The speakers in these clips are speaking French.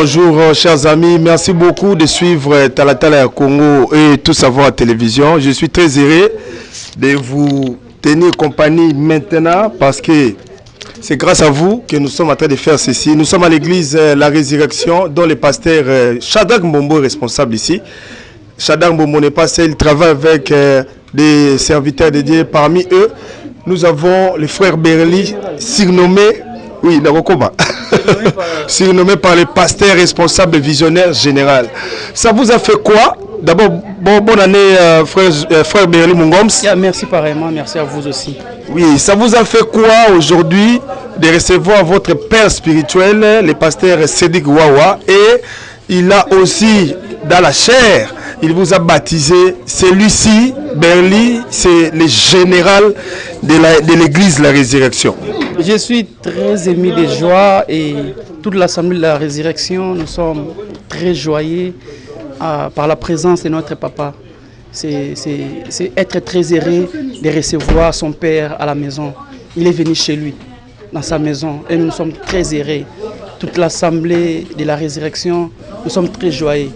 bonjour chers amis, merci beaucoup de suivre Talatala Congo et Tout Savoir à Télévision. Je suis très heureux de vous tenir compagnie maintenant parce que c'est grâce à vous que nous sommes en train de faire ceci. Nous sommes à l'église La Résurrection dont le pasteur Shadrach Mbombo est responsable ici. Shadrach Mbombo n'est pas seul, il travaille avec des serviteurs de Dieu. Parmi eux, nous avons le frère Berli, surnommé, oui, surnommé par le pasteur responsable visionnaire général. Ça vous a fait quoi? D'abord, bonne année, frère Berli Mungoms. Merci pareillement, merci à vous aussi. Oui, ça vous a fait quoi aujourd'hui de recevoir votre père spirituel, le pasteur Sédik Wawa, et il a aussi, dans la chair, il vous a baptisé. Celui-ci, Berli, c'est le général de l'église La Résurrection. Je suis très ému de joie et toute l'assemblée de La Résurrection, nous sommes très joyeux par la présence de notre papa. C'est être très heureux de recevoir son père à la maison. Il est venu chez lui, dans sa maison, et nous sommes très heureux. Toute l'assemblée de La Résurrection, nous sommes très joyeux.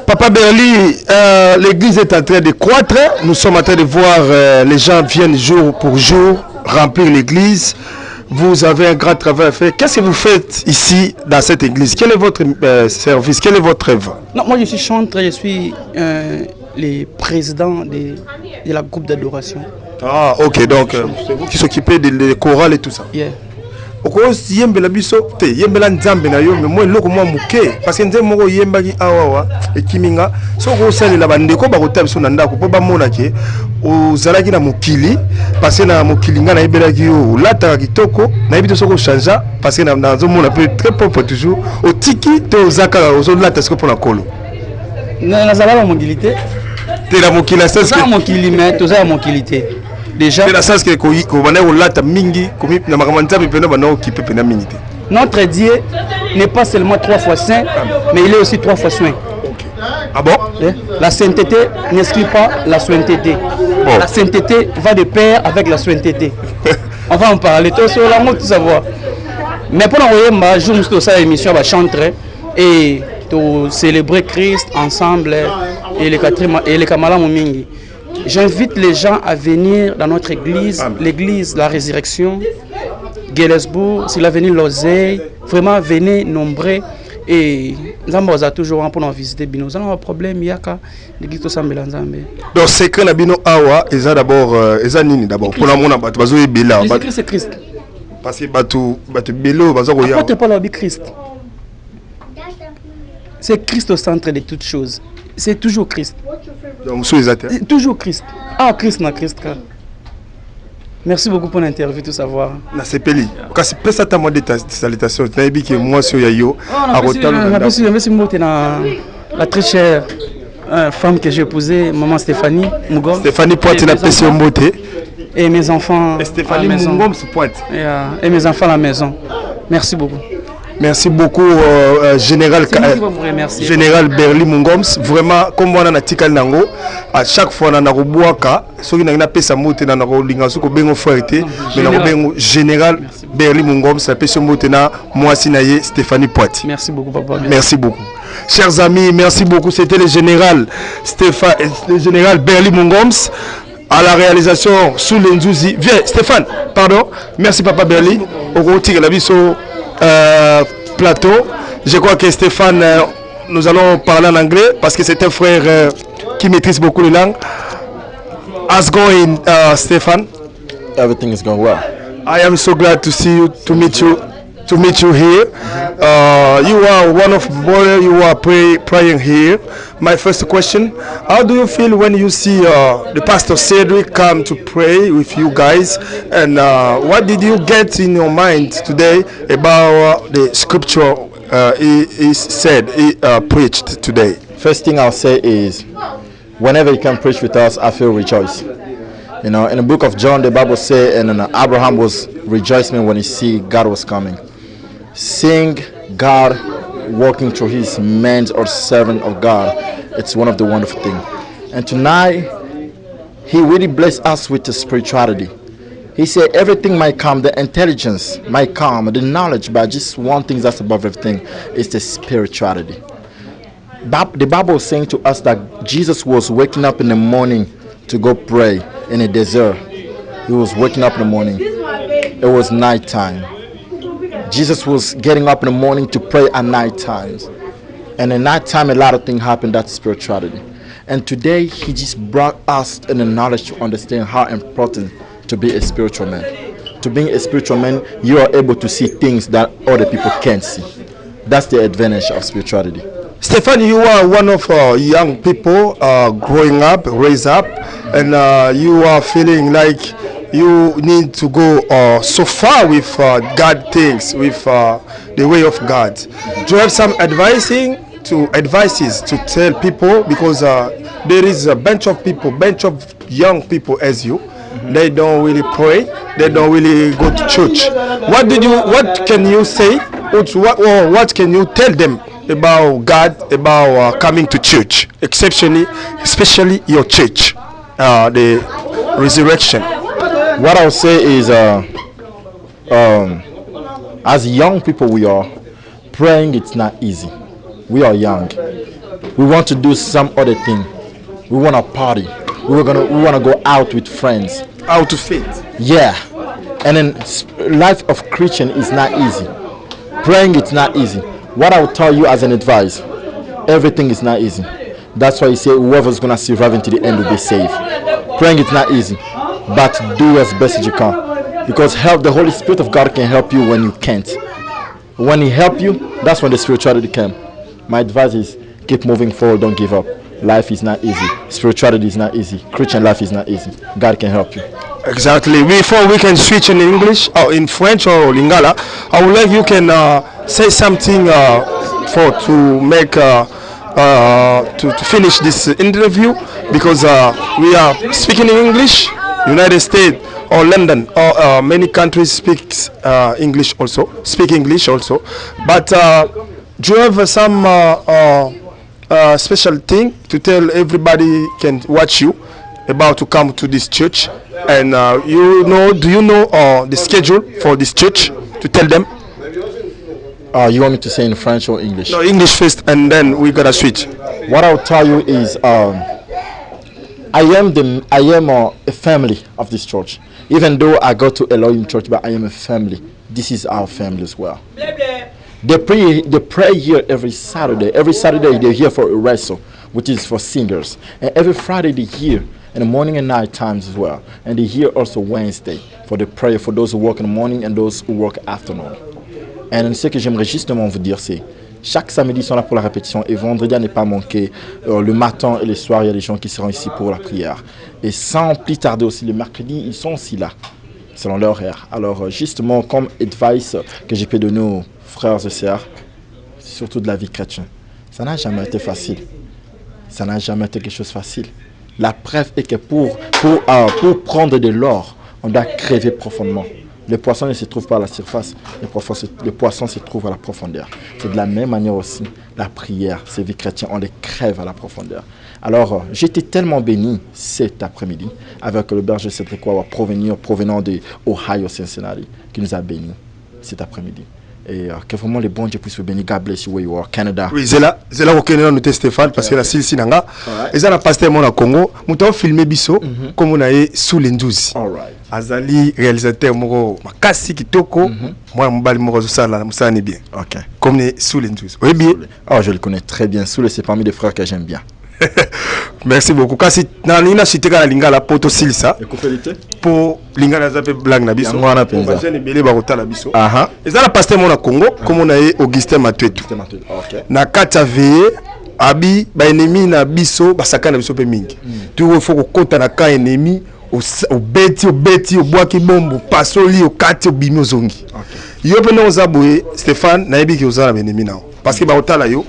Papa Berli, l'église est en train de croître. Nous sommes en train de voir les gens viennent jour pour jour remplir l'église. Vous avez un grand travail à faire. Qu'est-ce que vous faites ici dans cette église? Quel est votre service? Quel est votre œuvre? Non, moi je suis chanteur, je suis le président de la groupe d'adoration. Ah, ok, donc c'est vous qui s'occupez des chorales et tout ça. Yeah. Parce que nze moko yembaki awawa ekiminga soko salela bandeko bakotabiso na ndako po bamona ke ozalaki na mokili parce na mokili nga na yebelaki yo lataka kitoko na yebi to soko changea parce na nazomona pe très propre toujours otiki to ozaka ozolata siko pona kolo nazala mokili te la mokili na sens que mokili mais toza mokili te. Déjà, notre Dieu n'est pas seulement 3 fois saint, mais il est aussi 3 fois soin. Ah bon? La sainteté n'exclut pas la sainteté. Bon. La sainteté va de pair avec la sainteté. On va en parler, tout savoir. Mais pour nous, jour nous cette émission va chanter et célébrer Christ ensemble et les Kamala Momingi. J'invite les gens à venir dans notre église, l'église La Résurrection, Guélesbourg, sur l'avenue Lozeille. Vraiment, venez nombreux et nous avons toujours pour nous visiter. Nous avons un problème, il y a l'église de Sambela Nzambe. Donc, c'est que la bino awa, ils ont d'abord, d'abord, pour la mona, c'est Christ. Parce que batu bélo, apôtre Paul a dit Christ. C'est Christ au centre de toutes choses. C'est toujours Christ. Donc, toujours Christ. Ah, Christ na Christ. Merci beaucoup pour l'interview, tout savoir. Na sepeli. Kasi pesa ta mode ta salutation. Na ebi ke moi sur yayo. Merci beaucoup la très chère femme que j'ai épousée, maman Stéphanie Mungom. Stéphanie Pointe na pesi mbote. Et mes enfants. Stéphanie Mungom Pointe. Et mes enfants à la maison. Merci beaucoup. Merci beaucoup, Général Berli Mungoms. Vraiment, comme on a dit, à chaque fois, on a un ce qui n'a pas moté dans le Général Berli Mungoms, la personne motena, moi Sinaye, Stéphanie Poiti. Merci beaucoup, papa. Merci beaucoup. Chers amis, merci beaucoup. C'était le Général Berli Mungoms. À la réalisation sous l'Enzouzi. Viens, Stéphane, pardon. Merci, papa Berli. Au retour, la vie sur plateau. Je crois que Stéphane, nous allons parler en anglais parce que c'est un frère qui maîtrise beaucoup les langues. How's going, Stéphane? Everything is going well. I am so glad to see you, to meet you here. You are one of brothers. You are praying here. My first question: how do you feel when you see the Pastor Cedric come to pray with you guys? And what did you get in your mind today about the scripture he preached today? First thing I'll say is, whenever he can preach with us, I feel rejoice. You know, in the book of John, the Bible says, and Abraham was rejoicing when he see God was coming. Seeing God walking through his man or servant of God, it's one of the wonderful things. And tonight, he really blessed us with the spirituality. He said everything might come, the intelligence might come, the knowledge, but just one thing that's above everything is the spirituality. The Bible is saying to us that Jesus was waking up in the morning to go pray in a desert. He was waking up in the morning. It was nighttime. Jesus was getting up in the morning to pray at night times. And at night time, a lot of things happen. That's spirituality. And today, he just brought us in the knowledge to understand how important to be a spiritual man. To being a spiritual man, you are able to see things that other people can't see. That's the advantage of spirituality. Stefan, you are one of young people growing up, raised up, and you are feeling like you need to go so far with God things, with the way of God. Do you have some advices to tell people, because there is a bunch of young people as you. They don't really pray. They don't really go to church. What can you say? What can you tell them about God, about coming to church, especially your church, the resurrection? What I'll say is, as young people we are, praying it's not easy. We are young. We want to do some other thing. We want to party. We want to go out with friends. Out to fit. Yeah. And then life of Christian is not easy. Praying it's not easy. What I will tell you as an advice, everything is not easy. That's why you say whoever's going to survive until the end will be saved. Praying it's not easy, but do as best as you can. Because the Holy Spirit of God can help you when you can't. When he help you, that's when the spirituality comes. My advice is keep moving forward, don't give up. Life is not easy. Spirituality is not easy. Christian life is not easy. God can help you. Exactly. Before we can switch in English or in French or Lingala, I would like you can say something to make to finish this interview, because we are speaking in English, United States or London or many countries speak English also. But do you have some special thing to tell everybody can watch you about to come to this church? And do you know the schedule for this church to tell them? You want me to say in French or English? No, English first, and then we gotta switch. What I'll tell you is, I am a family of this church. Even though I go to Elohim Church, but I am a family. This is our family as well. They pray here every Saturday. Every Saturday they're here for a wrestle, which is for singers. And every Friday they're here in the morning and night times as well. And they're here also Wednesday for the prayer for those who work in the morning and those who work afternoon. Et ce que j'aimerais justement vous dire, c'est chaque samedi ils sont là pour la répétition et vendredi à ne pas manquer. Le matin et le soir, il y a des gens qui seront ici pour la prière. Et sans plus tarder aussi, le mercredi, ils sont aussi là, selon leur horaire. Alors justement, comme advice que je peux donner aux frères et sœurs, surtout de la vie chrétienne, ça n'a jamais été facile. Ça n'a jamais été quelque chose de facile. La preuve est que pour prendre de l'or, on doit crever profondément. Les poissons ne se trouvent pas à la surface, les poissons se trouvent à la profondeur. C'est de la même manière aussi, la prière, ces vies chrétiennes, on les crève à la profondeur. Alors, j'étais tellement béni cet après-midi avec le berger Cédricois provenant de Ohio, Cincinnati, qui nous a bénis cet après-midi. Et que vraiment les bons Dieu puissent vous bénir. God bless you where you are, Canada. Oui, c'est là où nous noté Stéphane, parce que la Silsi Nanga, et ça n'a pas été mon Congo, nous avons filmé Bisso, comme on a eu sous les 12. Azali, réalisateur, Makasi Kitoko, moi, Mbali Morozusala, Moussani bien. Ok. Comme sous les 12. Oui, bien. Oh, je le connais très bien. Soule, c'est parmi les frères que j'aime bien. Merci beaucoup. Kasi nina siteka na lingala poto silisa. Pour lingala zape blague na biso. Ngwana penza. Ba jeune belé ba kotala biso. Aha. Ezala pasteur mona Congo comme on a Augustin Matwetu. OK. Na kata veye abi ba ennemi na biso ba sakana biso pe mingi. Tu faut ko kota na ka ennemi au beti au boaki bombo pasoli au kati au bimi ozongi. OK. Yo pe no zaboye Stéphane na yebi ki ozala ba ennemi nao. Parce que ba kotala yo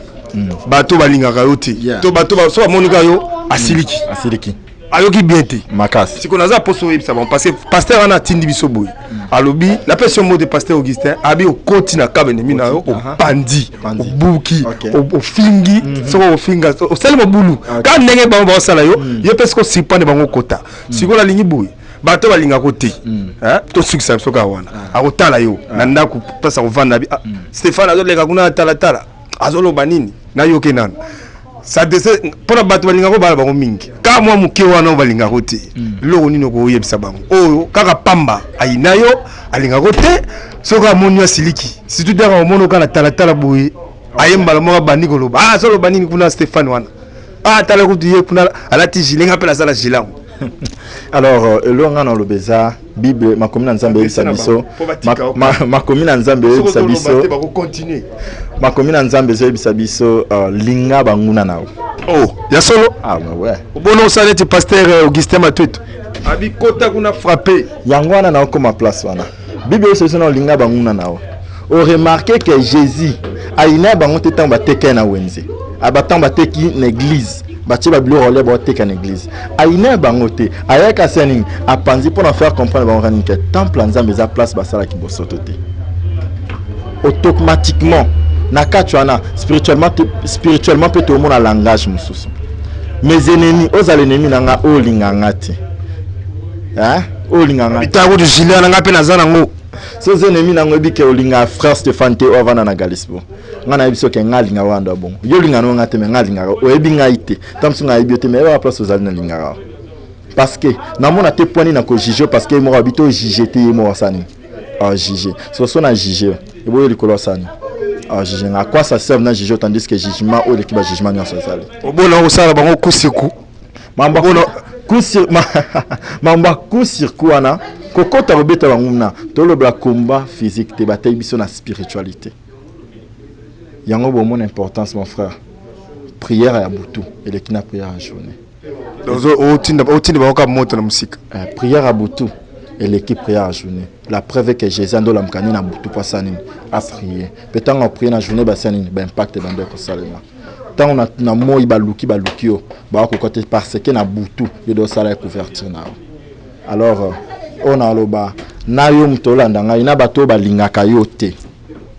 bato balingaka yo te to bato so bamonika yo asiliki ayoki bien te makasi siko naza poso yebisa bon parce que pasteur ana tindi biso boye alobi la personne mot de pasteur Augustin abi okoti na kabene na yo opandi obuki ofingi so ofinga o sele mobulu ka ndenge ba sala yo ye pesko sipane bango kota siko la lingi boye bato balinga côté hein to succès soka wana akotala yo na ndako pasa kovanda Stéphane azoleka kuna tala azoloba nini na yo kenana ça dese pona bato balinga ko bala bango mingi ka mwa muke wana balinga côté loko nino ko yebisa bango oyo kaka pamba ayina yo alinga côté soka moni asiliki surtout dara mono kana tala boye ayemba la mo bandi koloba solo bandi kuna Stéphane wana tala ko diye kuna alati jilenga pela sala jilango. Alors, l'on a le beza Bible ma commune Nzambe bisabiso ma commune Nzambe bisabiso ma commune Nzambe bisabiso linga banguna nao. Oh, ya solo? Ah ouais. Bono salete pasteur Augustin Matueto. Abi kota kuna frappé. Yangwana nao comme place wana. Bible c'est son linga banguna nao. On remarqué que Jésus a ina bango tetan ba teke na wenze. Abatan ba teki na église. Bati ba bilo relais ba teka na église. A ina bango te. Ayaka sening a panzi pour en faire comprendre bango ranin que temple Nzambe za place ba sala ki bosoto te. Automatiquement na katuana spirituellement peut tout le monde a langage mususu. Mes ennemis, aux ennemis nanga o lingangati. Hein? O lingangati. Bitago de gilet nanga pe nazana ngo. So ennemis nanga bike o linga frère Stéphane te o vana na Galisbo. Ngana biso ke ngalinga wanda bon. Yo linga no ngate me ngalinga o ebi ngaite. Tamsu nga ebiote me ba place aux alina linga. Parce que na mona te poni na ko jijo parce que mo habito jijete mo wasani. Ah jije. So so na jije. E boyo likolo sani. Ah jije à quoi ça sert na jije tandis que jugement ou l'équipe jugement nyonso sali. Obona o sala bango kusiku. Mamba bona kusir mamba kusirku ana kokota robeta banguna tolo bla combat physique te bataille biso na spiritualité. Yango bo mon importance mon frère. Prière à butu et le kina prière à journée. Donc otinda ba ka moto na musique. Prière à butu et l'équipe prière à journée. La preuve est que Jésus ando la mkani na butu pasani a prier. Peut-être on prier na journée basani ba impact bande ko salema. Tant on a na moi baluki balukio ba ko côté parce que na butu yo do sala couverture na. Alors on a loba na yo mtolanda ngai na bato balingaka yo te.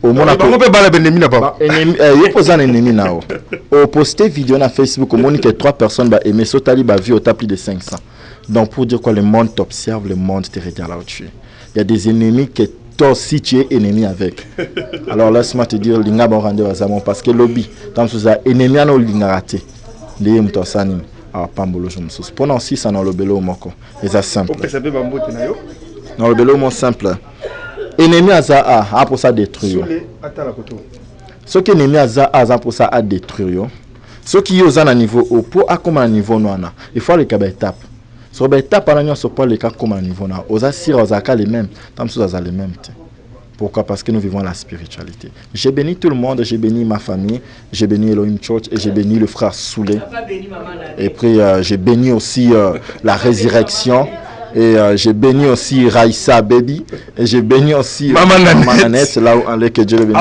Au mona ko pe bala benemi na ba. Ennemi yo posana ennemi nao. Au poster vidéo na Facebook au moins que 3 personnes ba aimer sotali ba vie au plus de 500. Donc pour dire quoi le monde t'observe, le monde te regarde là où tu es. Il y a des ennemis que toi aussi tu es ennemi avec. Alors laisse-moi te dire linga ba rendre bazamon parce que lobby tant que ça ennemi na linga raté. Lié mto sani a pambolo jomsus. Pendant 6 ans dans le belo moko. Et ça simple. Dans le belo mon simple. Ennemi a pour ça détruire. Ce qui ennemi a pour ça à détruire. Ce qui est au niveau au pour à comment niveau noana. Il faut les cas étape. Sur les étapes à l'union sur pas les cas comment niveau na. Aux assir aux cas les mêmes. Tant que ça les mêmes. Pourquoi? Parce que nous vivons la spiritualité. J'ai béni tout le monde, j'ai béni ma famille, j'ai béni Elohim Church et j'ai béni le frère Soulé. Et puis j'ai béni aussi la résurrection. Et j'ai béni aussi Raïssa Baby. Et j'ai béni aussi Maman Nanette, là où on est que Dieu le bénit.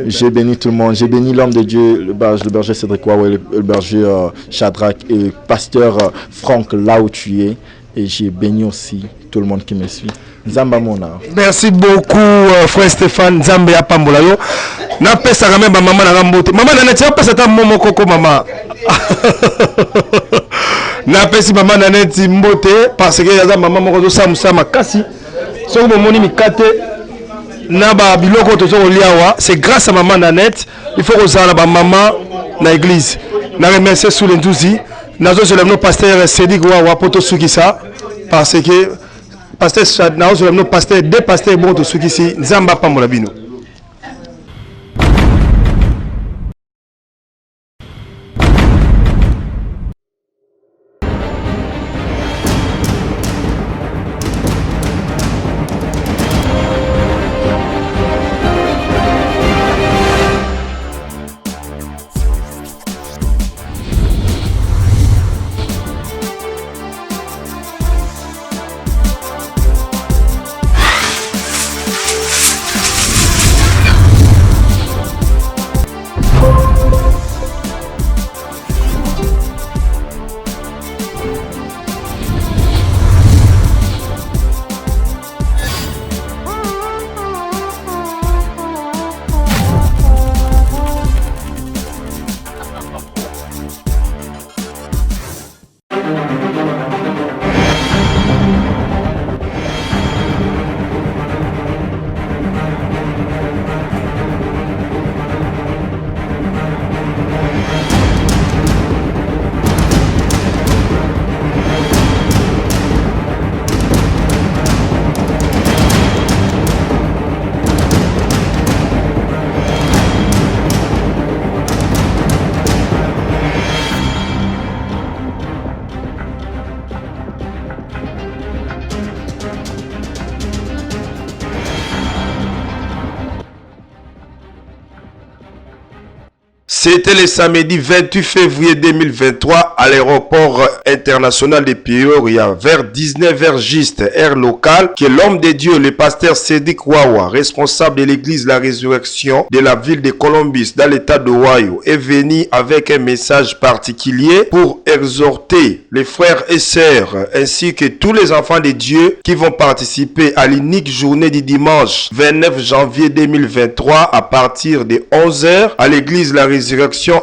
J'ai béni tout le monde. J'ai béni l'homme de Dieu, le berger Cédric Waoué, le berger Shadrach et le pasteur Franck, là où tu es. Et j'ai béni aussi tout le monde qui me suit. Zamba Mona. Merci beaucoup, frère Stéphane. Zamba Yapambola. Na pesa quand même maman na rambote. Maman Nanette, tu as pesa ta momo koko maman. Na pesi maman Nanette mbote parce que yaza maman moko zo samusa makasi. Soko momoni mikate na ba biloko to zo liawa, c'est grâce à maman Nanette. Il faut ozala ba maman na église. Na remercier sous l'endouzi. Nazo solemno pasteur Cédric Wawa poto sukisa parce que pasteur nazo solemno pasteur deux pasteurs bon to sukisi nzamba pambola bino. C'était le samedi 28 février 2023 à l'aéroport international de Peoria vers 19h juste, heure locale, que l'homme de Dieu, le pasteur Cédric Wawa, responsable de l'église La Résurrection de la ville de Columbus dans l'état d'Ohio, est venu avec un message particulier pour exhorter les frères et sœurs ainsi que tous les enfants de Dieu qui vont participer à l'unique journée du dimanche 29 janvier 2023 à partir de 11h à l'église La Résurrection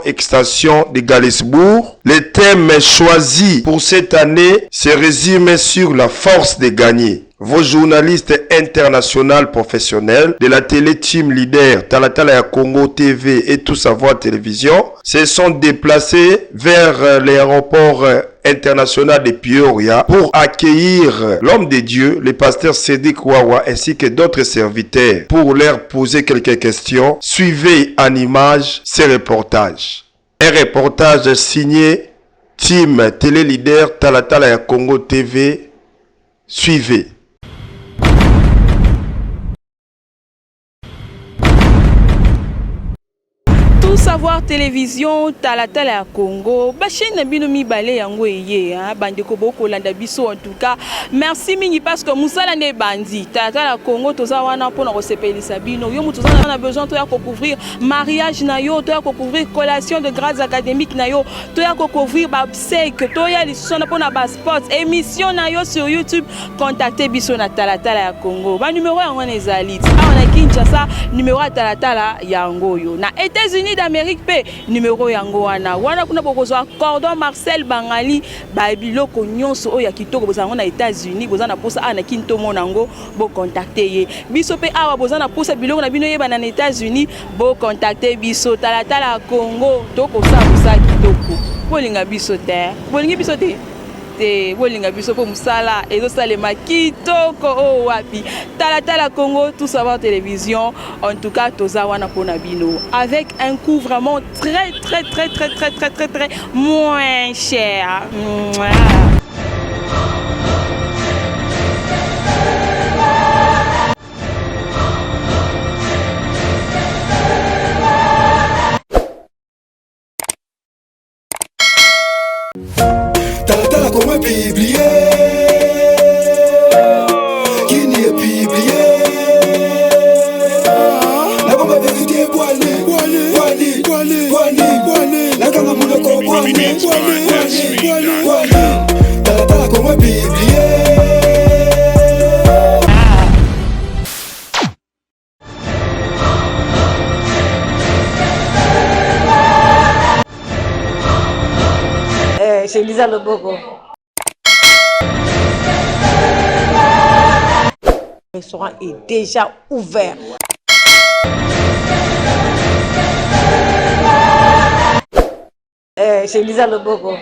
Extension de Galesbourg. Le thème choisi pour cette année se résume sur la force de gagner. Vos journalistes internationaux professionnels de la télé Team Leader, Talatala ya Congo TV et Tout Savoir Télévision se sont déplacés vers l'aéroport international de Peoria pour accueillir l'homme de Dieu, le pasteur Cédric Wawa ainsi que d'autres serviteurs pour leur poser quelques questions. Suivez en image ces reportages. Un reportage signé Team Télé Leader, Talatala ya Congo TV. Suivez. Tout Savoir Télévision, Talatala ya Congo. Chaîne na bino mibale yango eye hein, bandeko boko landa biso en tout cas. Merci mingi parce que musala ne bandi. Talatala ya Congo toza wana pona ko sepelisa bino. Yo mutu a besoin to ya ko couvrir mariage na yo, to ya ko couvrir collation de grades académiques na yo, to ya ko couvrir ba obsèque, to ya lisona pona ba sports, émission na yo sur YouTube, contactez biso na Talatala ya Congo. Ba numéro yango ezali. Ah on a Kinshasa, numéro ya Talatala yango yo. Na États-Unis d'Amérique pe numéro yango wana kuna bokozwa cordon Marcel Bangali ba biloko nyonso oya kitoko bozango na États-Unis bozana posa ana kinto monango bo contacter ye biso pe awa bozana posa biloko na bino yeba na États-Unis bo contacter biso Talatala Congo toko sa kitoko bolinga biso te bolingi biso te bolinga biso po musala ezo salema kitoko o wapi Talatala Congo Tout Savoir Télévision en tout cas toza wana pona bino avec un coût vraiment très moins cher. Talatala comme un biblié qui n'y est biblié. La bombe vérité boilé. La gamme monaco boilé. Talatala comme un biblié. Chez Lisa Loboko. Le restaurant est déjà ouvert. Chez Lisa Loboko.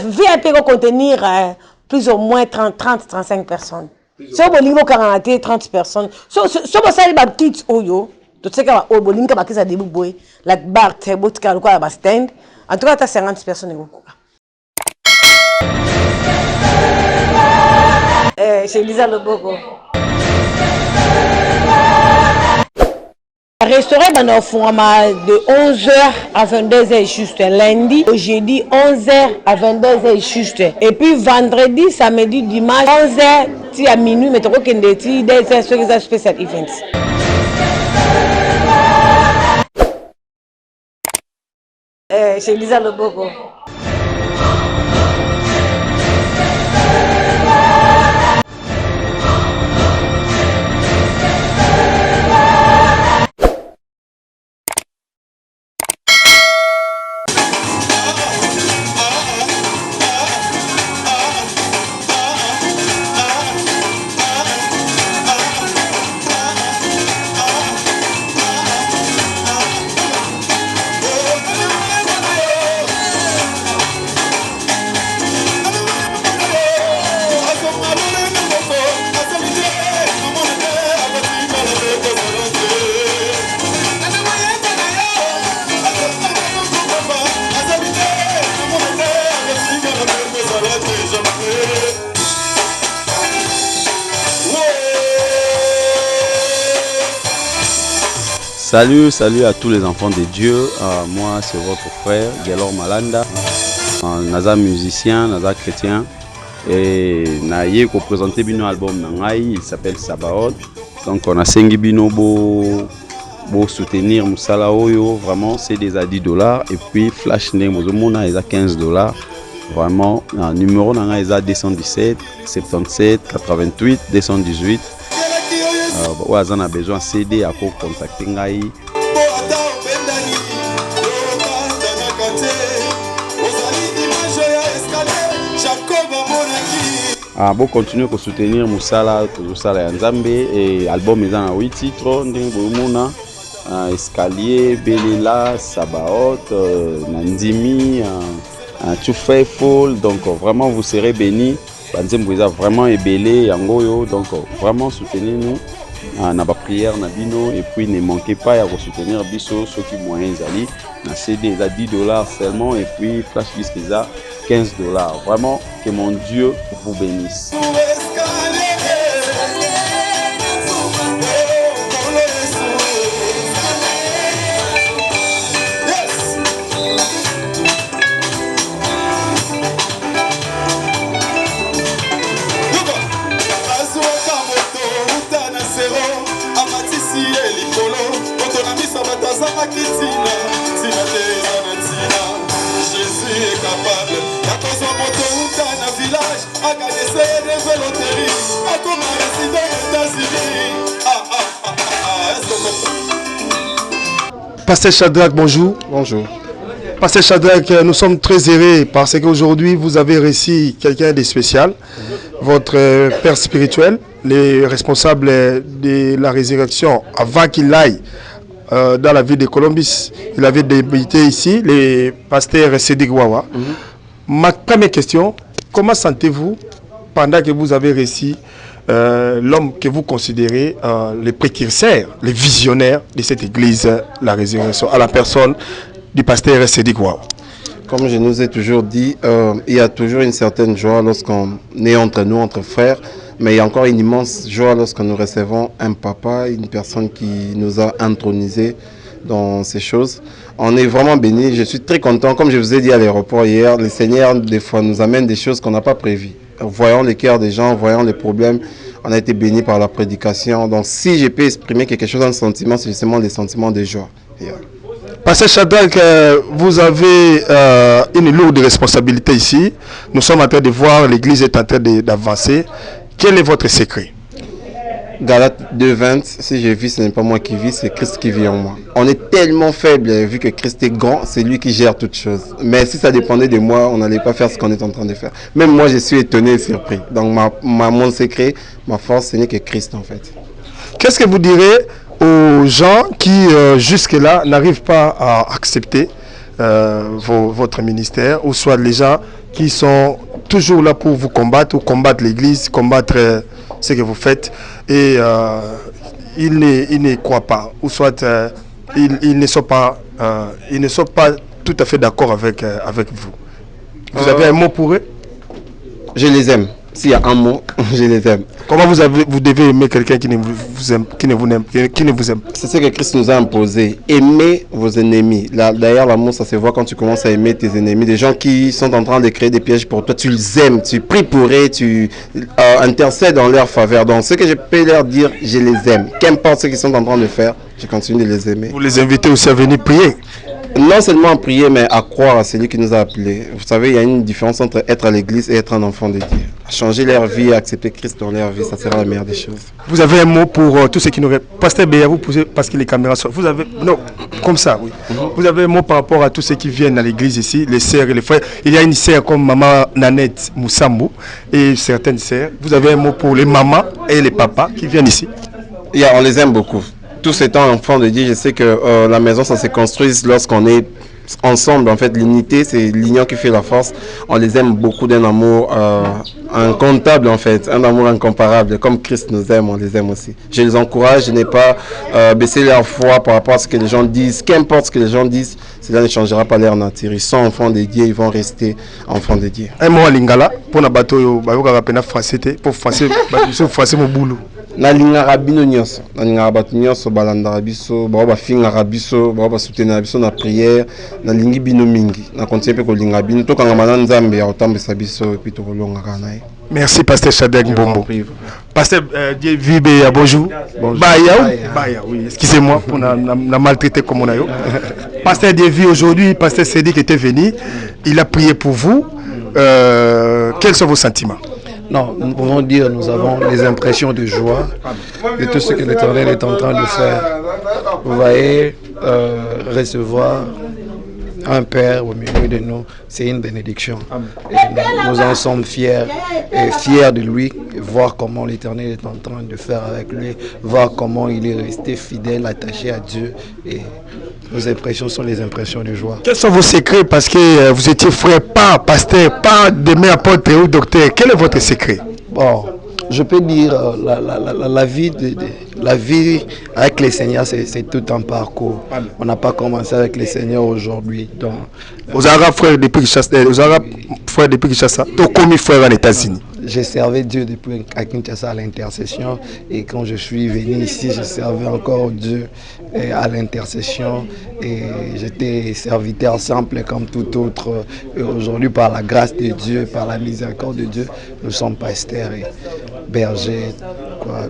VIP va contenir plus ou moins 30-35 personnes. Si vous avez 30 personnes, si vous avez des petites oyo, tu sais que vous avez des bouboués, la barre, tu as un stand, en tout cas, tu as 50 personnes. Chez Lisa Loboko. Le restaurant est au format de 11h à 22h juste lundi, au jeudi 11h à 22h juste. Et puis vendredi, samedi, dimanche 11h à minuit, mais tu vois qu'il y a des spécial events. Chez Lisa Loboko. Salut à tous les enfants de Dieu. Moi, c'est votre frère, Gelor Malanda. Naza musicien, naza chrétien. Et naye ko présenter bino album nangai, il s'appelle Sabaoth. Donc on a sengi bino bo soutenir Musala Oyo, vraiment c'est des à $10 et puis Flash Name Mozomona est à $15. Vraiment, numéro nangai est à 217 77 88 218. On a besoin de CD à contacter ngai. Bon, continuer à soutenir Musala, Musala Nzambe et album est dans 8 titres, Ndengomuna, Escalier, Belela, Sabaoth, Nandimi, Too Faithful, donc vraiment vous serez bénis. Vous avez vraiment ébélé Yangoyo, donc vraiment soutenez-nous. Na ba prière na bino et puis ne manquez pas à soutenir biso ceux qui moyens ali na CD à $10 seulement et puis Flash Disc à $15. Vraiment que mon Dieu vous bénisse. Pasteur Shadrach, bonjour. Bonjour. Pasteur Shadrach, nous sommes très heureux parce qu'aujourd'hui vous avez reçu quelqu'un de spécial, votre père spirituel, les responsables de la résurrection avant qu'il aille dans la ville de Columbus. Il avait débuté ici, le pasteur Sédik Wawa. Ma première question, comment sentez-vous pendant que vous avez reçu l'homme que vous considérez le précurseur, le visionnaire de cette église, la résurrection, à la personne du pasteur Sédik Wawa? Comme je nous ai toujours dit, il y a toujours une certaine joie lorsqu'on est entre nous, entre frères, mais il y a encore une immense joie lorsque nous recevons un papa, une personne qui nous a intronisés dans ces choses. On est vraiment bénis, je suis très content. Comme je vous ai dit à l'aéroport hier, le Seigneur des fois nous amène des choses qu'on n'a pas prévues. Voyons les cœurs des gens, voyons les problèmes, on a été bénis par la prédication. Donc si je peux exprimer quelque chose en sentiment, c'est justement les sentiments de joie. Yeah. Pasteur Shadrach, vous avez une lourde responsabilité ici. Nous sommes en train de voir, l'église est en train d'avancer. Quel est votre secret? Galates 2:20, si je vis, ce n'est pas moi qui vis, c'est Christ qui vit en moi. On est tellement faible, vu que Christ est grand, c'est lui qui gère toutes choses. Mais si ça dépendait de moi, on n'allait pas faire ce qu'on est en train de faire. Même moi, je suis étonné et surpris. Donc mon secret, ma force, ce n'est que Christ en fait. Qu'est-ce que vous direz aux gens qui, jusque-là, n'arrivent pas à accepter votre ministère, ou soit les gens qui sont toujours là pour vous combattre, ou combattre l'église, combattre ce que vous faites, et ils ne croient pas, ou soit ils ne sont pas tout à fait d'accord avec vous. Vous avez un mot pour eux? Je les aime. S'il y a un mot, je les aime. Comment vous devez aimer quelqu'un qui ne vous aime, qui ne vous aime? C'est ce que Christ nous a imposé. Aimez vos ennemis. D'ailleurs, l'amour, ça se voit quand tu commences à aimer tes ennemis. Des gens qui sont en train de créer des pièges pour toi, tu les aimes, tu pries pour eux, tu intercèdes en leur faveur. Donc, ce que je peux leur dire, je les aime. Qu'importe ce qu'ils sont en train de faire, je continue de les aimer. Vous les invitez aussi à venir prier? Non seulement à prier, mais à croire à celui qui nous a appelés. Vous savez, il y a une différence entre être à l'église et être un enfant de Dieu. Changer leur vie, accepter Christ dans leur vie, ça sera la meilleure des choses. Vous avez un mot pour tous ceux qui n'auraient... Pasteur Béa, vous posez, parce que les caméras sont... Vous avez... Non, comme ça, oui. Vous avez un mot par rapport à tous ceux qui viennent à l'église ici, les sœurs et les frères. Il y a une sœur comme maman Nanette Moussambo et certaines sœurs. Vous avez un mot pour les mamans et les papas qui viennent ici? On les aime beaucoup. Tous étant enfants de Dieu, je sais que la maison, ça se construit lorsqu'on est ensemble. En fait, l'unité, c'est l'union qui fait la force. On les aime beaucoup, d'un amour incontable, en fait, un amour incomparable. Comme Christ nous aime, on les aime aussi. Je les encourage, je n'ai pas baissé leur foi par rapport à ce que les gens disent. Qu'importe ce que les gens disent, cela ne changera pas leur nature. Ils sont enfants de Dieu, ils vont rester enfants de Dieu. Un mot à Lingala, pour la bateau, pour français mon boulot. na lingaka bino nyonso na lingaka bato nyonso balandaka biso bao bafingaka biso bao basoutenaka biso na prière na lingi bino mingi na continue mpe kolinga bino tokangama na nzambe ya kotambwisa biso epuis tokolongaka na ye. Merci Pasteur Shadrack Mbombo. Pasteur Vibe, bonjour. Baya, oui, excusez-moi pour la maltraiter comme on a eu. Pasteur Dieu, aujourd'hui, Pasteur Sédic était venu, il a prié pour vous. Quels sont vos sentiments? Non, nous pouvons dire nous avons les impressions de joie de tout ce que l'Éternel est en train de faire. Vous voyez, recevoir un Père au milieu de nous, c'est une bénédiction. Et nous en sommes fiers, et fiers de lui, voir comment l'Éternel est en train de faire avec lui, voir comment il est resté fidèle, attaché à Dieu. Et nos impressions sont les impressions de joie. Quels sont vos secrets? Parce que vous étiez frère, pas pasteur, pas demain apôtre ou docteur. Quel est votre secret? Bon, je peux dire la vie avec les Seigneurs, c'est tout un parcours. On n'a pas commencé avec les Seigneurs aujourd'hui. Vous avez frère depuis Kinshasa, comme frère aux États-Unis. J'ai servi Dieu depuis à Kinshasa à l'intercession, et quand je suis venu ici, je servais encore Dieu à l'intercession, et j'étais serviteur simple comme tout autre. Et aujourd'hui, par la grâce de Dieu, par la miséricorde de Dieu, nous sommes pasteurs et bergers.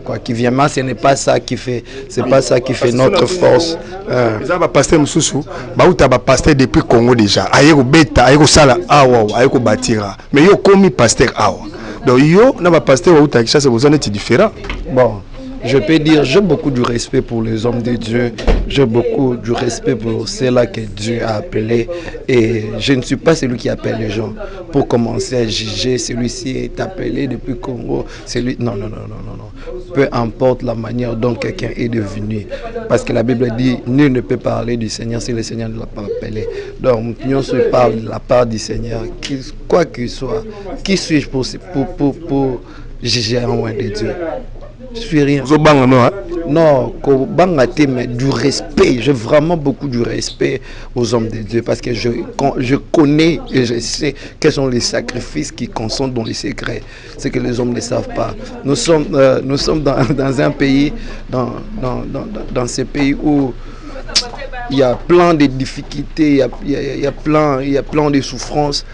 Quoi qui vient, mais ce n'est pas ça qui fait, c'est pas ça qui fait notre force. Vous avez pasteur Moussou, pasteur depuis Congo déjà. Aïeko beta, aïeko sala awa, aïeko batira. Mais yo komi pasteur awa. Donc yo n'a pasteur ou Kinshasa, vous en êtes différent. Bon, je peux dire, j'ai beaucoup de respect pour les hommes de Dieu, j'ai beaucoup de respect pour ceux-là que Dieu a appelés, et je ne suis pas celui qui appelle les gens pour commencer à juger, celui-ci est appelé depuis Congo, celui... Non. Peu importe la manière dont quelqu'un est devenu, parce que la Bible dit, nul ne peut parler du Seigneur si le Seigneur ne l'a pas appelé. Donc, on se parle de la part du Seigneur, quoi qu'il soit. Qui suis-je pour juger en loin de Dieu? Je suis rien. Non, mais du respect. J'ai vraiment beaucoup de respect aux hommes de Dieu, parce que je connais et je sais quels sont les sacrifices qui consomment dans les secrets. C'est que les hommes ne savent pas. Nous sommes dans un pays, dans ce pays où il y a plein de difficultés, il y a plein de souffrances.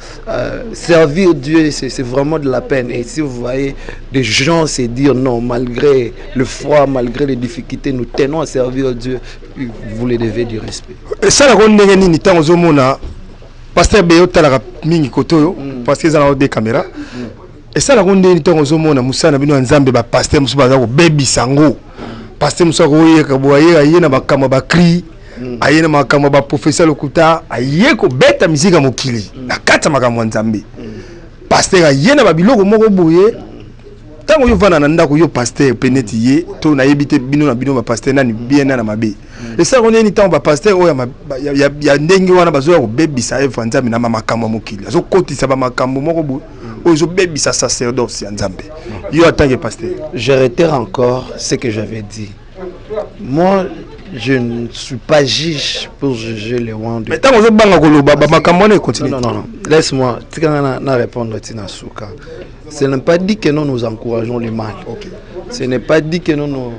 Servir Dieu, c'est vraiment de la peine. Et si vous voyez des gens se dire non, malgré le froid, malgré les difficultés, nous tenons à servir Dieu, vous les devez du respect. Et ça, la pasteur Béo talaka mingi kotoyo parce que ça a des caméras. Et ça, la ronde temps aux hommes, Moussa n'a pas nzambe ba pasteur Moussa ba baby sango. Pasteur Moussa roye kaboye ayena ba kama ba cri. Ayena makama ba professeur lokuta ayeko beta musique mokili na kata makambo nzambe. Pasteur ayena ba biloko moko boye. Tango yo vana na ndako yo pasteur peneti ye to na yebite bino na bino ba pasteur nani bien na mabe. Et ça on est ni temps ba pasteur o ya ndenge wana bazo ko bebisa e nzambe na makambo mokili. Azo kotisa ba makambo moko boye. Ozo bebisa sacerdoce ya nzambe. Yo atange pasteur. Je réitère encore ce que j'avais dit. Moi, je ne suis pas juge pour juger les rois de... Mais tant que vous avez continue. Non. Laisse-moi répondre à Tina Souka. Ce n'est pas dit que nous encourageons le mal. Okay. Ce n'est pas dit que nous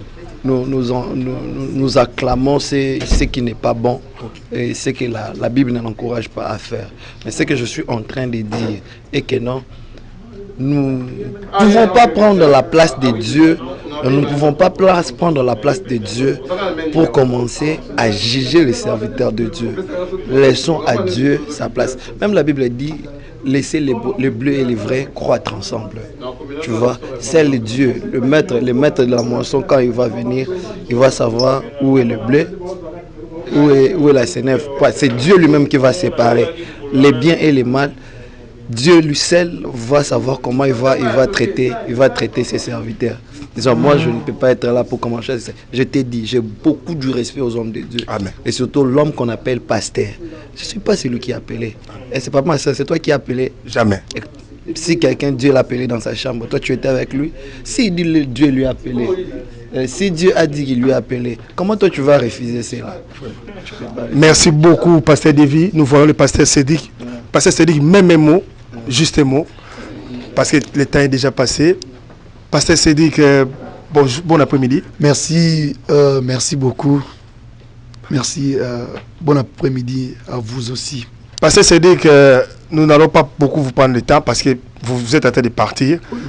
acclamons ce qui n'est pas bon. Okay. Et ce que la Bible n'encourage pas à faire. Mais ce que je suis en train de dire est que non, nous ne pouvons pas prendre la place de Dieu. Nous ne pouvons pas prendre la place de Dieu pour commencer à juger les serviteurs de Dieu. Laissons à Dieu sa place. Même la Bible dit, laissez les bleus et les vrais croître ensemble. Tu vois, c'est le Dieu, le maître de la moisson, quand il va venir, il va savoir où est le bleu, où est la sénève. C'est Dieu lui-même qui va séparer les biens et les mal. Dieu lui seul va savoir comment il va traiter ses serviteurs. Disons, moi je ne peux pas être là pour commencer. Je t'ai dit, j'ai beaucoup de respect aux hommes de Dieu. Amen. Et surtout l'homme qu'on appelle pasteur. Je ne suis pas celui qui a appelé. Et c'est pas moi, c'est toi qui as appelé. Jamais. Et si quelqu'un, Dieu l'a appelé dans sa chambre, toi tu étais avec lui. Si Dieu lui a appelé, si Dieu a dit qu'il lui a appelé, comment toi tu vas refuser cela? Merci beaucoup, pasteur Davy. Nous voyons le pasteur Sédic. Pasteur Sédic, même un mot, juste un mot, parce que le temps est déjà passé. Pasteur Sédic, bon après-midi. Merci, merci beaucoup. Merci, bon après-midi à vous aussi. Parce que c'est dire que nous n'allons pas beaucoup vous prendre le temps parce que vous êtes en train de partir. Oui.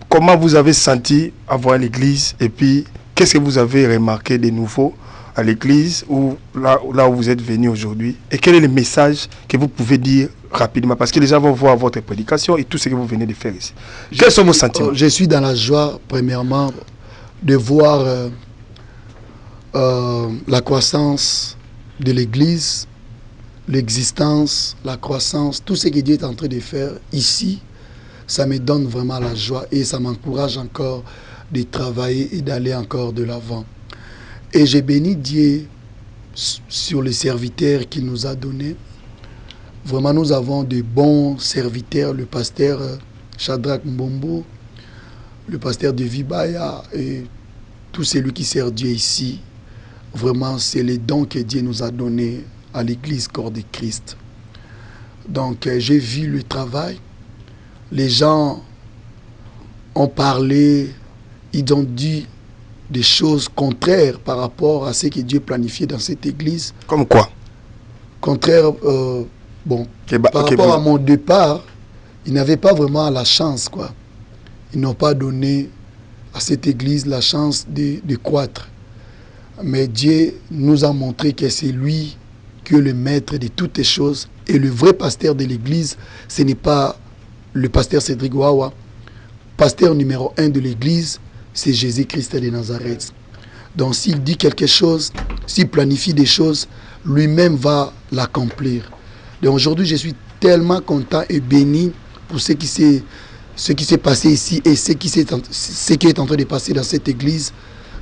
Comment vous avez senti avoir l'église et puis qu'est-ce que vous avez remarqué de nouveau à l'église ou là où vous êtes venu aujourd'hui et quel est le message que vous pouvez dire rapidement parce que les gens vont voir votre prédication et tout ce que vous venez de faire ici. Quels sont vos sentiments? Je suis dans la joie, premièrement, de voir la croissance de l'église, l'existence, la croissance, tout ce que Dieu est en train de faire ici, ça me donne vraiment la joie et ça m'encourage encore de travailler et d'aller encore de l'avant. Et j'ai béni Dieu sur les serviteurs qu'il nous a donnés. Vraiment, nous avons de bons serviteurs, le pasteur Shadrach Mbombo, le pasteur de Vibaya et tout celui qui sert Dieu ici. Vraiment, c'est les dons que Dieu nous a donnés à l'église Corps de Christ. Donc, j'ai vu le travail. Les gens ont parlé, ils ont dit des choses contraires par rapport à ce que Dieu planifiait dans cette église. Comme quoi? Contraire, par rapport à mon départ, ils n'avaient pas vraiment la chance, quoi. Ils n'ont pas donné à cette église la chance de croître. Mais Dieu nous a montré que c'est lui qui est le maître de toutes les choses. Et le vrai pasteur de l'église, ce n'est pas le pasteur Cédric Wawa. Pasteur numéro 1 de l'église, c'est Jésus-Christ de Nazareth. Donc s'il dit quelque chose, s'il planifie des choses, lui-même va l'accomplir. Donc aujourd'hui, je suis tellement content et béni pour ce qui s'est passé ici et ce qui est en train de passer dans cette église.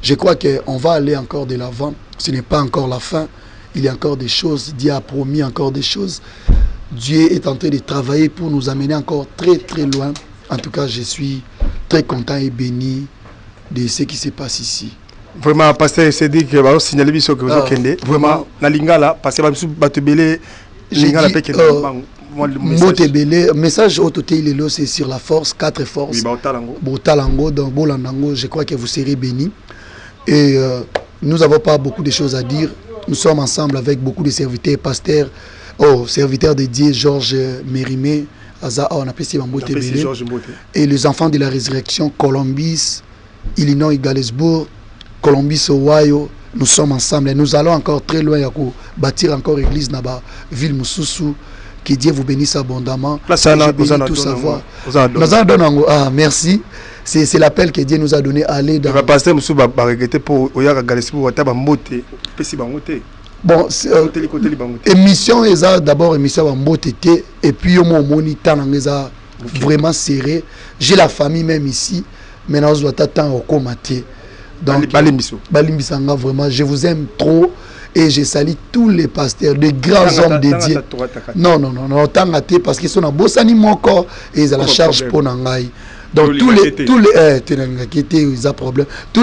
Je crois qu'on va aller encore de l'avant. Ce n'est pas encore la fin. Il y a encore des choses. Dieu a promis encore des choses. Dieu est en train de travailler pour nous amener encore très très loin. En tout cas, je suis très content et béni de ce qui se passe ici. Vraiment, pasteur, c'est dit que vous signalez que vous avez vraiment, na lingala, parce que vous avez lingala Motebele, message au total, c'est sur la force, 4 forces. Botalango, donc Bolandango, je crois que vous serez bénis. Et nous n'avons pas beaucoup de choses à dire. Nous sommes ensemble avec beaucoup de serviteurs, pasteurs, serviteurs de Dieu, Georges Mérimé, on appelle ça Motebele. Et les enfants de la résurrection, Columbus, Illinois, Galesburg, Columbus, Ohio. Nous sommes ensemble et nous allons encore très loin pour bâtir encore l'église dans la ville Moussoussou. Que Dieu vous bénisse abondamment. Là, ça tout savoir. Merci. C'est l'appel que Dieu nous a donné. Aller dans. Pasteur Moussou va regretter pour Oyaga Galesburg, Wataba Mote, Pessi Bangote. Bon, émission d'abord émission à Motete et puis au moment vraiment serré. J'ai la famille même ici. Maintenant, je dois t'attendre au comité. Donc, Balimbisanga, vraiment, je vous aime trop et je salue tous les pasteurs, les grands hommes de Dieu. Non, tant gâté parce qu'ils sont en Bossani mon corps et ils ont la charge pour Nangaï. Donc, tous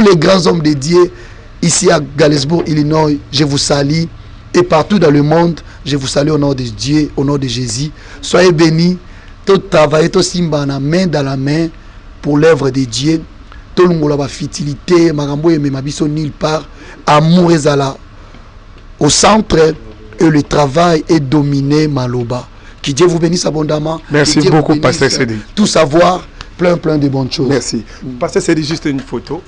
les grands hommes de Dieu ici à Galesburg, Illinois, je vous salue et partout dans le monde, je vous salue au nom de Dieu, au nom de Jésus. Soyez bénis, tout travail, tout simba main dans la main pour l'œuvre de Dieu. Tout le monde a fertilité, marambo et mabiso nulle part. Amour est là au centre et le travail est dominé Maloba. Que Dieu vous bénisse abondamment. Merci beaucoup, Pasteur Cédric. Tout savoir, plein de bonnes choses. Merci. Pasteur Cédric, juste une photo.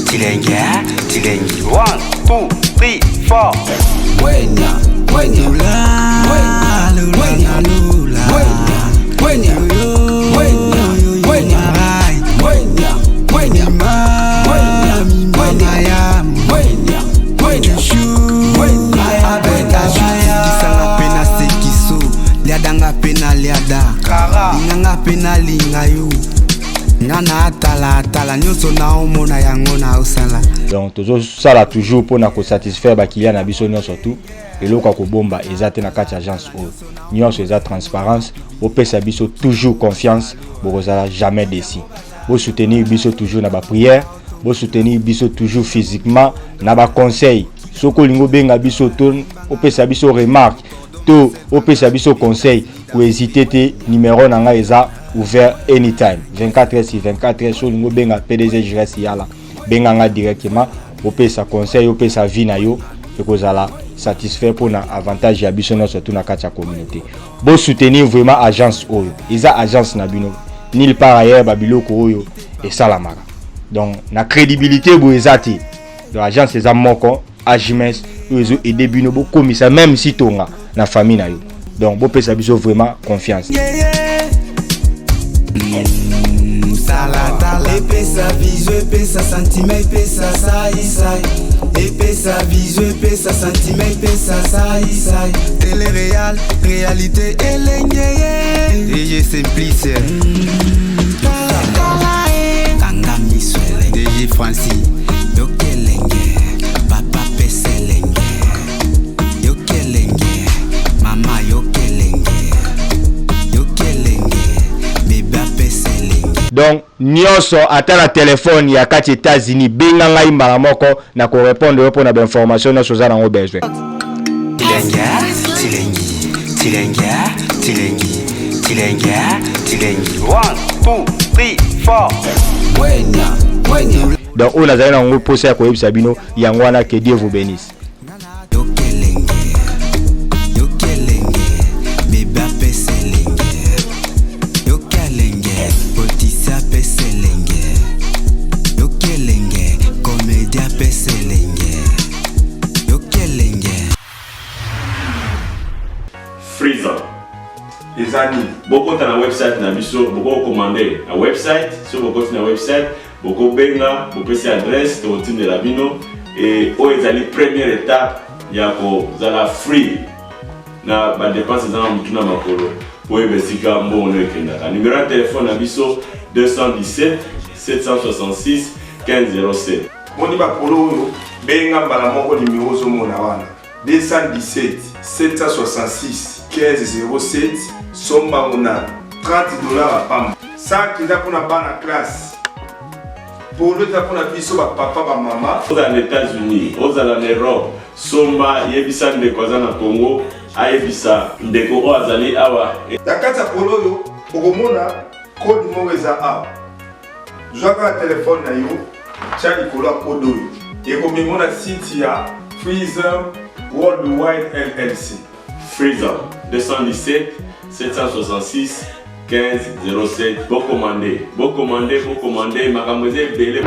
Tilenga, 1, 2, 3 fort. Wenya, wenya, lula, wenya, lula, wenya, wenya, wenya, wenya, wenya, wenya, wenya, kisanga pena sekiso, liadanga pena liada, linganga pena lingayo. Donc toujours pour satisfaire les clients surtout et l'autre bomba exact na quatre agence nous c'est transparence au pesa biso toujours confiance pour jamais déçu pour soutenir biso toujours na ba prière pour soutenir biso toujours physiquement na ba conseil soko lingo benga biso ton au pesa biso remarque to au pesa biso conseil pour hésiter te numéro nanga eza ouvert anytime 24 heures sur 24 heures sur lingo benga PDG Juresi yala benga nga directement au pesa conseil au pesa vie na yo et kozala satisfait pour na avantage ya biso surtout na kati ya communauté bo soutenir vraiment agence oyo eza agence na bino nulle part ailleurs babiloko oyo et salamaka donc na crédibilité bo ezati donc agence eza moko agimes oyo aider bino bo komisa même si tonga na famille na yo donc bo pesa biso vraiment confiance. Salatala, epesa viso, epesa sentiment, epesa sai. Epesa viso, epesa sentiment, epesa sai. Télé-réal, réalité elengeye. DJ Simplice. Kanga miswele. DJ Francis. Yokelenge. Papa peselenge. Yokelenge. Mama yokelenge. Donc nyonso ata la téléphone ya kati États-Unis benga ngai mbala moko na ko répondre pour na ba information na soza nango besoin. Tilengi 1 2 3 4 wenya. Donc on a zali nango poser ya ko yebisa bino yango wana que Dieu vous bénisse. Beaucoup dans la website na biso beaucoup commander la website sur beaucoup na website beaucoup benga beaucoup ces adresse to tin de la bino et o ezali première étape ya ko zala free na ba dépenses dans mutuna makolo pour ebesika mbono ekenda numéro de téléphone na biso 217 766 1507 moni ba polo benga mbala moko numéro zo mona wana 217 766 1507 somba mona $30 à pam. Ça qui est pour la bonne classe. Pour le temps pour la biso ba papa ba maman. Aux États-Unis, aux Europe, somba yebisa ndeko za na Congo, ayebisa ndeko o azali awa. Dakata polo yo, okomona code mo eza a. Joaka téléphone na yo, cha ikola code yo. Et comme mona site ya Freezer Worldwide LLC. Freezer 217 766 1507. Bon commander, mademoiselle Bélé.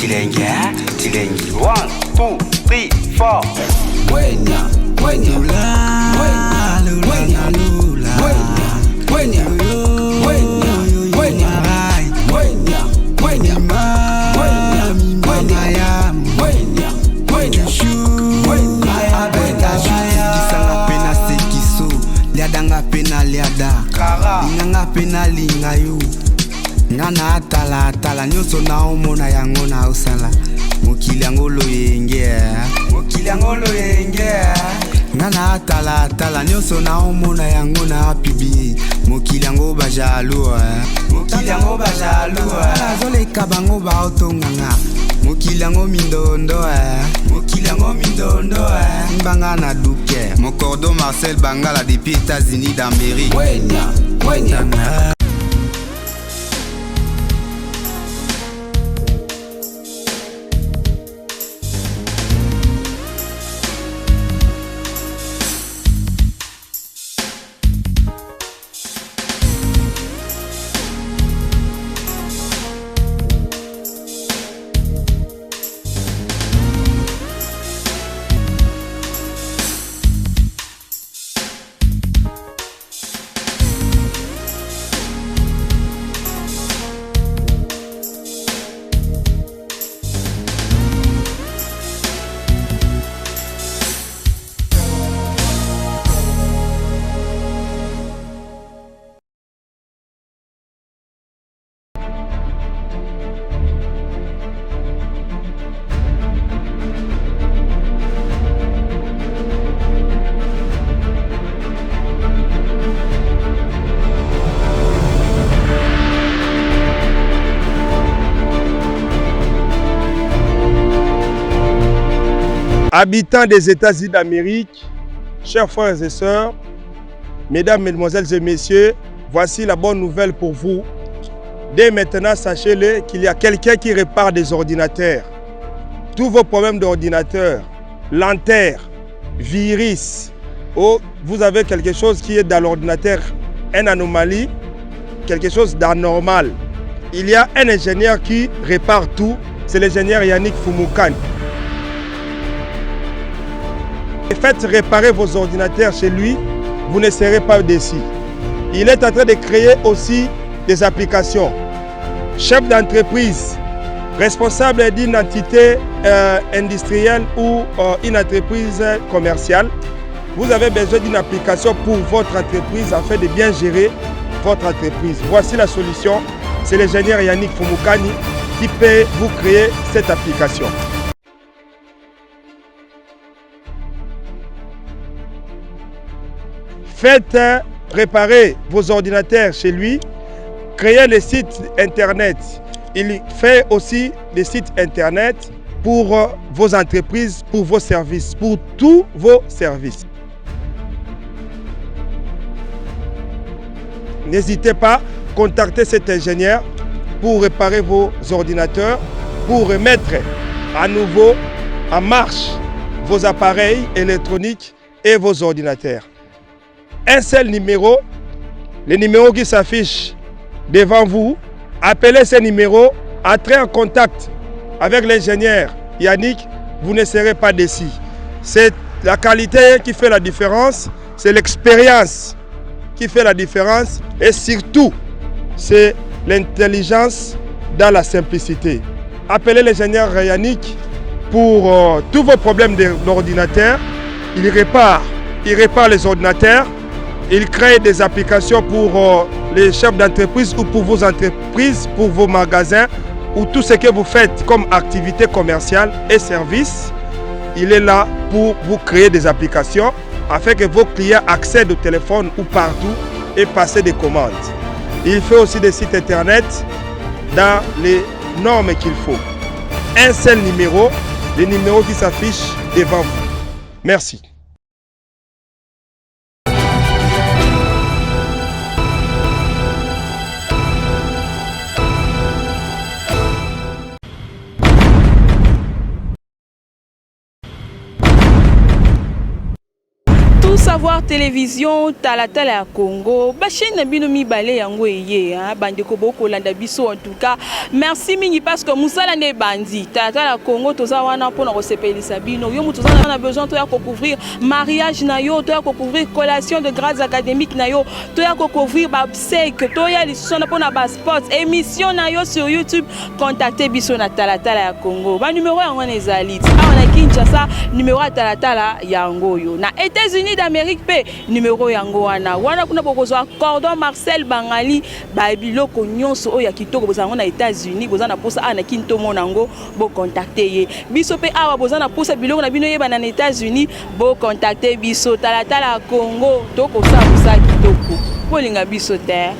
Tilenge, Tilengi. 1, 2, 3, 4. Wenya, Wenya, Lula, Wenya, Lula, Wenya, Wenya, Wenya, Wenya, Wenya, Wenya, Wenya, Wenya, Wenya, pena sekiso, liadanga pena liada, inganga pena lingayu. Ngana atala nyonso na omona yango na osala mokili yango loyenge ngana atala nyonso na omona yango na apibi mokili yango bajalo azoleka bango baotonganga mokili yango mindondo mbanga na duke mokordo Marcel Bangala depuis États-Unis d'Amérique. Wenya. Habitants des États-Unis d'Amérique, chers frères et sœurs, mesdames, mesdemoiselles et messieurs, voici la bonne nouvelle pour vous. Dès maintenant, sachez-le qu'il y a quelqu'un qui répare des ordinateurs. Tous vos problèmes d'ordinateur, lenteur, virus, ou vous avez quelque chose qui est dans l'ordinateur, une anomalie, quelque chose d'anormal. Il y a un ingénieur qui répare tout, c'est l'ingénieur Yannick Fumukani. Faites réparer vos ordinateurs chez lui, vous ne serez pas déçus. Il est en train de créer aussi des applications. Chef d'entreprise, responsable d'une entité industrielle ou une entreprise commerciale, vous avez besoin d'une application pour votre entreprise afin de bien gérer votre entreprise. Voici la solution. C'est l'ingénieur Yannick Fumukani qui peut vous créer cette application. Faites réparer vos ordinateurs chez lui, créez les sites internet. Il fait aussi des sites internet pour vos entreprises, pour vos services, pour tous vos services. N'hésitez pas à contacter cet ingénieur pour réparer vos ordinateurs, pour remettre à nouveau en marche vos appareils électroniques et vos ordinateurs. Un seul numéro, le numéro qui s'affiche devant vous, appelez ce numéro, entrez en contact avec l'ingénieur Yannick, vous ne serez pas déçus. C'est la qualité qui fait la différence, c'est l'expérience qui fait la différence et surtout, c'est l'intelligence dans la simplicité. Appelez l'ingénieur Yannick pour tous vos problèmes d'ordinateur. Il répare les ordinateurs. Il crée des applications pour les chefs d'entreprise ou pour vos entreprises, pour vos magasins ou tout ce que vous faites comme activité commerciale et services. Il est là pour vous créer des applications afin que vos clients accèdent au téléphone ou partout et passent des commandes. Il fait aussi des sites internet dans les normes qu'il faut. Un seul numéro, le numéro qui s'affiche devant vous. Merci. savoir télévision talatala ya Congo chaîne na bino mibale yango eye bande ko boko landa biso en tout cas merci mingi parce que musala ne bandi talatala ya Congo toza wana pona ko sepelisa bino yo mutu na besoin to ya ko couvrir mariage na yo to ya ko couvrir collation de grades académiques na yo to ya ko couvrir ba obsèque to ya liso na pona ba sports émission na yo sur YouTube contactez biso na talatala ya Congo ba numéro yango ezali na Kinshasa numéro ya talatala yango yo na États-Unis d'Amérique pe numéro yango wana kuna bokozwa cordon Marcel Bangali ba biloko nyonso oya kitoko bozango na États-Unis bozana posa ana kinto monango bo contacter ye biso pe awa bozana posa biloko na bino yeba na États-Unis bo contacter biso talatala Congo toko sa kitoko bolinga biso te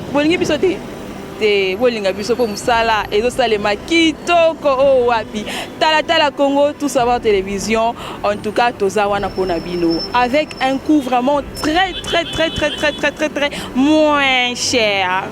te bolinga biso po musala ezo salema kitoko o wapi talatala Congo tout savoir télévision en tout cas toza wana pona bino avec un coût vraiment très moins cher.